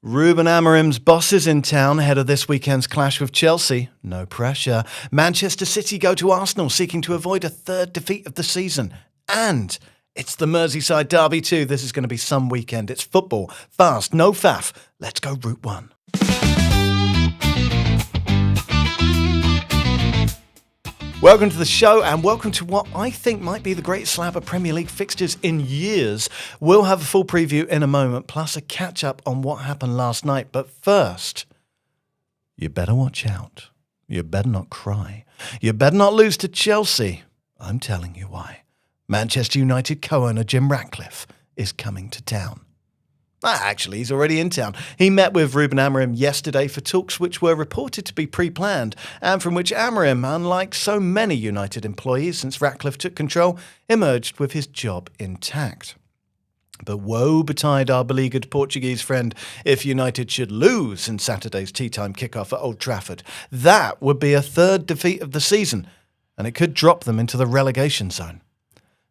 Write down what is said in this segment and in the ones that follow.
Ruben Amorim's boss is in town ahead of this weekend's clash with Chelsea. No pressure. Manchester City go to Arsenal seeking to avoid a third defeat of the season. And it's the Merseyside derby too. This is going to be some weekend. It's football. Fast, no faff. Let's go Route 1. Welcome to the show and welcome to what I think might be the greatest slab of Premier League fixtures in years. We'll have a full preview in a moment, plus a catch-up on what happened last night. But first, you better watch out. You better not cry. You better not lose to Chelsea. I'm telling you why. Manchester United co-owner Jim Ratcliffe is coming to town. Actually, he's already in town. He met with Ruben Amorim yesterday for talks which were reported to be pre-planned and from which Amorim, unlike so many United employees since Ratcliffe took control, emerged with his job intact. But woe betide our beleaguered Portuguese friend if United should lose in Saturday's tea-time kickoff at Old Trafford. That would be a third defeat of the season, and it could drop them into the relegation zone.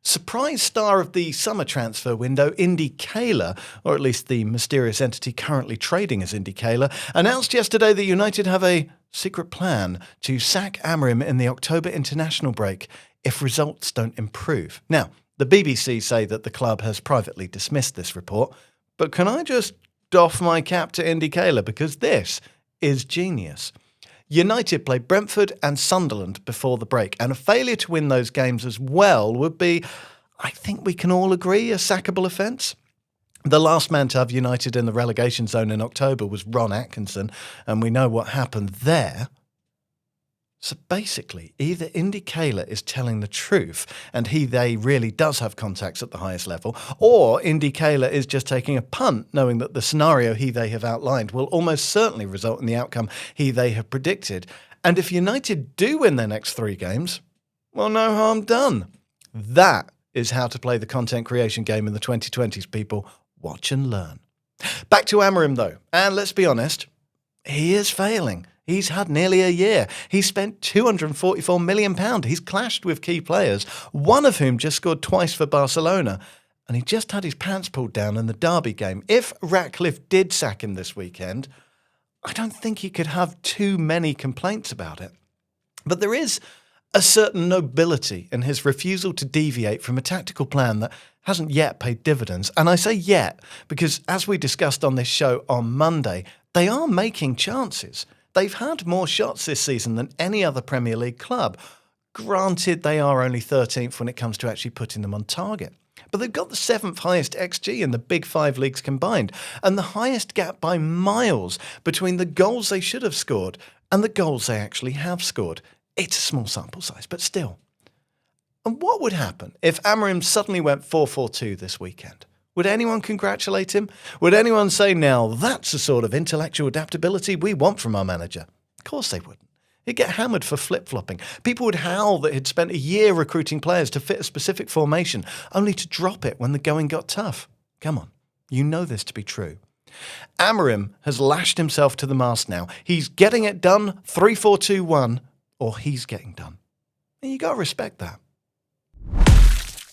Surprise star of the summer transfer window, Indy Kaila, or at least the mysterious entity currently trading as Indy Kaila, announced yesterday that United have a secret plan to sack Amorim in the October international break if results don't improve. Now, the BBC say that the club has privately dismissed this report, but can I just doff my cap to Indy Kaila because this is genius. United play Brentford and Sunderland before the break, and a failure to win those games as well would be, I think we can all agree, a sackable offence. The last man to have United in the relegation zone in October was Ron Atkinson, and we know what happened there. So basically, either Indy Kaila is telling the truth and they really does have contacts at the highest level, or Indy Kaila is just taking a punt, knowing that the scenario they have outlined will almost certainly result in the outcome they have predicted. And if United do win their next 3 games, well, no harm done. That is how to play the content creation game in the 2020s, people. Watch and learn. Back to Amorim, though, and let's be honest, he is failing. He's had nearly a year. He spent £244 million. He's clashed with key players, one of whom just scored twice for Barcelona. And he just had his pants pulled down in the derby game. If Ratcliffe did sack him this weekend, I don't think he could have too many complaints about it. But there is a certain nobility in his refusal to deviate from a tactical plan that hasn't yet paid dividends. And I say yet because, as we discussed on this show on Monday, they are making chances. They've had more shots this season than any other Premier League club. Granted, they are only 13th when it comes to actually putting them on target. But they've got the 7th highest XG in the big 5 leagues combined, and the highest gap by miles between the goals they should have scored and the goals they actually have scored. It's a small sample size, but still. And what would happen if Amorim suddenly went 4-4-2 this weekend? Would anyone congratulate him? Would anyone say, now that's the sort of intellectual adaptability we want from our manager? Of course they wouldn't. He'd get hammered for flip-flopping. People would howl that he'd spent a year recruiting players to fit a specific formation, only to drop it when the going got tough. Come on, you know this to be true. Amorim has lashed himself to the mast now. He's getting it done, 3-4-2-1, or he's getting done. And you got to respect that.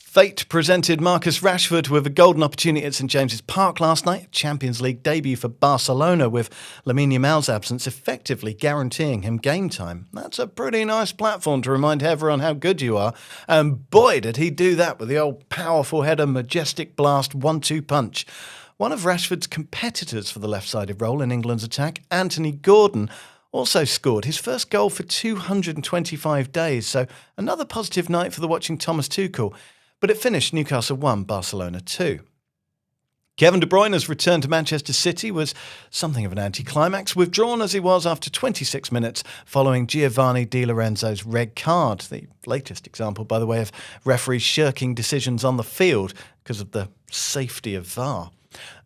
Fate presented Marcus Rashford with a golden opportunity at St James's Park last night, a Champions League debut for Barcelona, with Lamine Yamal's absence effectively guaranteeing him game time. That's a pretty nice platform to remind everyone how good you are, and boy did he do that with the old powerful header, majestic blast, 1-2 punch. One of Rashford's competitors for the left-sided role in England's attack, Anthony Gordon, also scored his first goal for 225 days, so another positive night for the watching Thomas Tuchel. But it finished Newcastle 1, Barcelona 2. Kevin De Bruyne's return to Manchester City was something of an anticlimax, withdrawn as he was after 26 minutes following Giovanni Di Lorenzo's red card, the latest example, by the way, of referees shirking decisions on the field because of the safety of VAR.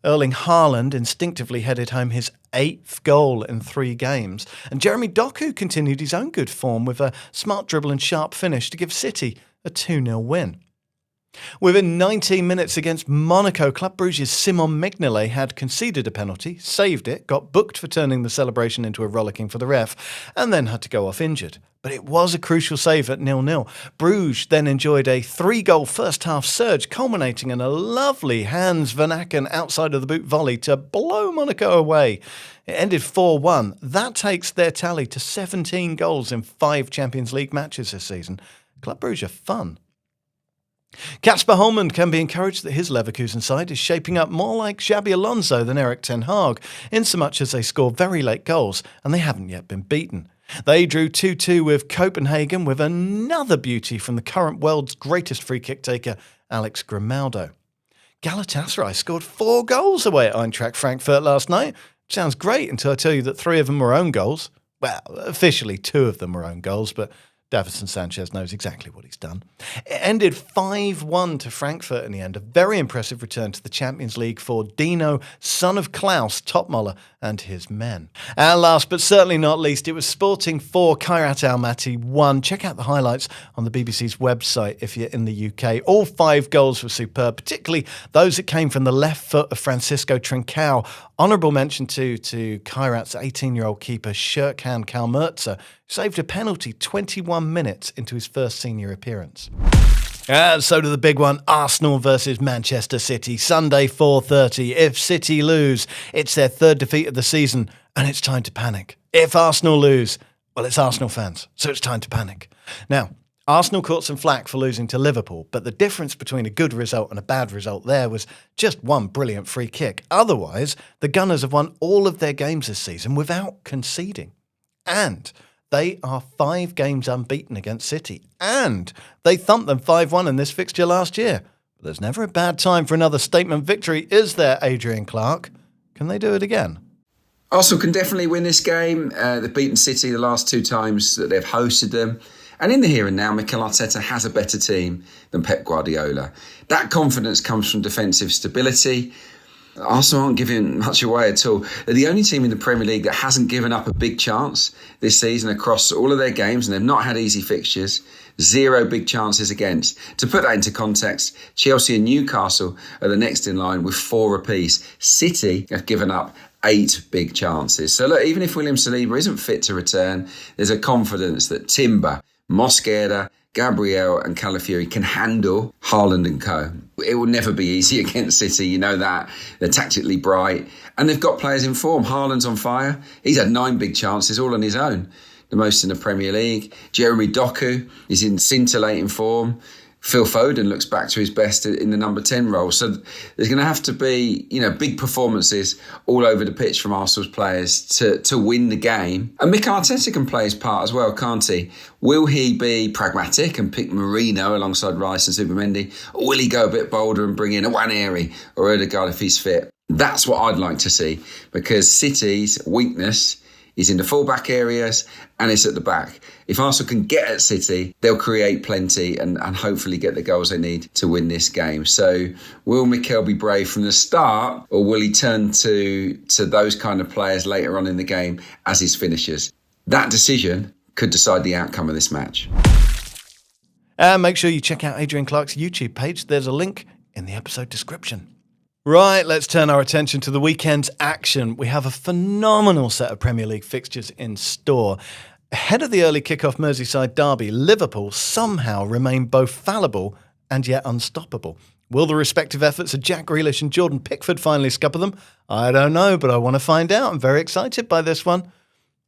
Erling Haaland instinctively headed home his 8th goal in 3 games, and Jeremy Doku continued his own good form with a smart dribble and sharp finish to give City a 2-0 win. Within 19 minutes against Monaco, Club Brugge's Simon Mignolet had conceded a penalty, saved it, got booked for turning the celebration into a rollicking for the ref, and then had to go off injured. But it was a crucial save at 0-0. Bruges then enjoyed a 3-goal first-half surge, culminating in a lovely Hans Van Aken outside-of-the-boot volley to blow Monaco away. It ended 4-1. That takes their tally to 17 goals in 5 Champions League matches this season. Club Brugge are fun. Kasper Holmond can be encouraged that his Leverkusen side is shaping up more like Xabi Alonso than Erik ten Hag, insomuch as they score very late goals and they haven't yet been beaten. They drew 2-2 with Copenhagen with another beauty from the current world's greatest free-kick taker, Alex Grimaldo. Galatasaray scored 4 goals away at Eintracht Frankfurt last night. Sounds great until I tell you that 3 of them were own goals. Well, officially 2 of them were own goals, but Davinson Sanchez knows exactly what he's done. It ended 5-1 to Frankfurt in the end. A very impressive return to the Champions League for Dino, son of Klaus Topmoller, and his men. And last but certainly not least, it was Sporting 4, Kairat Almaty 1. Check out the highlights on the BBC's website if you're in the UK. All 5 goals were superb, particularly those that came from the left foot of Francisco Trincao. Honourable mention to Kairat's 18-year-old keeper, Shirkhan Kalmertza, saved a penalty 21 minutes into his first senior appearance. And so to the big one, Arsenal versus Manchester City, Sunday 4:30. If City lose, it's their 3rd defeat of the season, and it's time to panic. If Arsenal lose, well, it's Arsenal fans, so it's time to panic. Now, Arsenal caught some flack for losing to Liverpool, but the difference between a good result and a bad result there was just one brilliant free kick. Otherwise, the Gunners have won all of their games this season without conceding. And they are 5 games unbeaten against City, and they thumped them 5-1 in this fixture last year. But there's never a bad time for another statement victory, is there, Adrian Clarke? Can they do it again? Arsenal can definitely win this game. They've beaten City the last 2 times that they've hosted them. And in the here and now, Mikel Arteta has a better team than Pep Guardiola. That confidence comes from defensive stability. Arsenal aren't giving much away at all. They're the only team in the Premier League that hasn't given up a big chance this season across all of their games, and they've not had easy fixtures. 0 big chances against. To put that into context, Chelsea and Newcastle are the next in line with 4 apiece. City have given up 8 big chances. So look, even if William Saliba isn't fit to return, there's a confidence that Timber, Mosquera, Gabriel and Calafiori can handle Haaland and co. It will never be easy against City, you know that. They're tactically bright and they've got players in form. Haaland's on fire. He's had 9 big chances all on his own, the most in the Premier League. Jeremy Doku is in scintillating form. Phil Foden looks back to his best in the number 10 role. So there's going to have to be, big performances all over the pitch from Arsenal's players to win the game. And Mikel Arteta can play his part as well, can't he? Will he be pragmatic and pick Marino alongside Rice and Zubimendi? Or will he go a bit bolder and bring in a Waneri or Odegaard if he's fit? That's what I'd like to see, because City's weakness is in the full-back areas and it's at the back. If Arsenal can get at City, they'll create plenty and hopefully get the goals they need to win this game. So will Mikel be brave from the start, or will he turn to those kind of players later on in the game as his finishers? That decision could decide the outcome of this match. And make sure you check out Adrian Clarke's YouTube page. There's a link in the episode description. Right, let's turn our attention to the weekend's action. We have a phenomenal set of Premier League fixtures in store. Ahead of the early kick-off Merseyside derby, Liverpool somehow remain both fallible and yet unstoppable. Will the respective efforts of Jack Grealish and Jordan Pickford finally scupper them? I don't know, but I want to find out. I'm very excited by this one.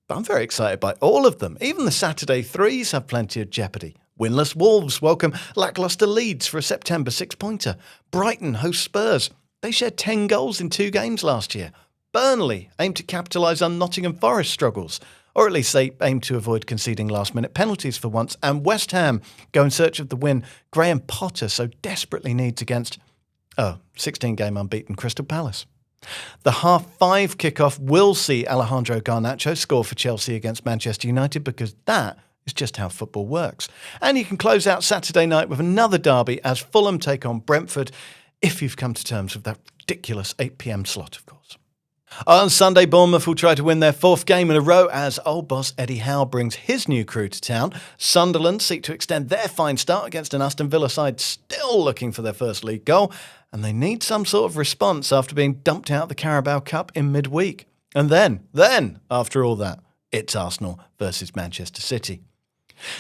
But I'm very excited by all of them. Even the Saturday threes have plenty of jeopardy. Winless Wolves welcome lacklustre Leeds for a September 6-pointer. Brighton host Spurs. They shared 10 goals in 2 games last year. Burnley aim to capitalise on Nottingham Forest struggles, or at least they aim to avoid conceding last-minute penalties for once. And West Ham go in search of the win Graham Potter so desperately needs against 16-game unbeaten Crystal Palace. The 5:30 kickoff will see Alejandro Garnacho score for Chelsea against Manchester United, because that is just how football works. And you can close out Saturday night with another derby as Fulham take on Brentford, if you've come to terms with that ridiculous 8 p.m. slot, of course. On Sunday, Bournemouth will try to win their 4th game in a row as old boss Eddie Howe brings his new crew to town. Sunderland seek to extend their fine start against an Aston Villa side still looking for their first league goal, and they need some sort of response after being dumped out of the Carabao Cup in midweek. And then, after all that, it's Arsenal versus Manchester City.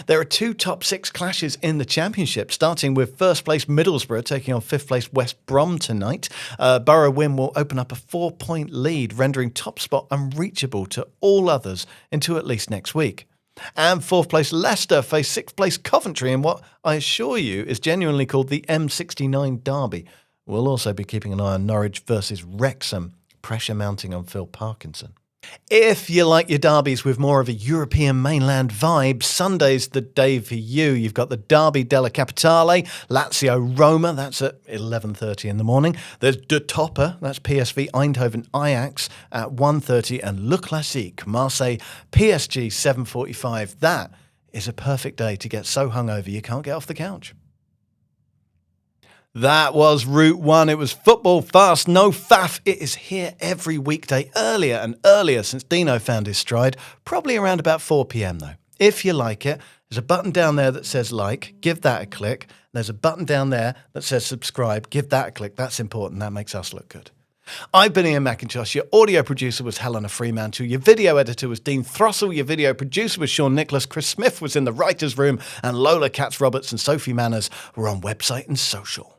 There are 2 top 6 clashes in the Championship, starting with first place Middlesbrough taking on 5th place West Brom tonight. Borough win will open up a 4-point lead, rendering top spot unreachable to all others until at least next week. And 4th place Leicester face 6th place Coventry in what I assure you is genuinely called the M69 Derby. We'll also be keeping an eye on Norwich versus Wrexham, pressure mounting on Phil Parkinson. If you like your derbies with more of a European mainland vibe, Sunday's the day for you. You've got the Derby della Capitale, Lazio Roma, that's at 11:30 in the morning. There's De Topper, that's PSV Eindhoven Ajax at 1:30, and Le Classique, Marseille PSG 7:45. That is a perfect day to get so hungover you can't get off the couch. That was Route 1. It was football fast, no faff. It is here every weekday, earlier and earlier since Dino found his stride, probably around about 4 p.m. though. If you like it, there's a button down there that says like, give that a click. There's a button down there that says subscribe, give that a click. That's important. That makes us look good. I've been Iain Macintosh. Your audio producer was Helena Fremantle. Your video editor was Deane Thrussell. Your video producer was Shaun Nickless. Chris Smith was in the writer's room, and Lola, Katz, Roberts and Sophie Manners were on website and social.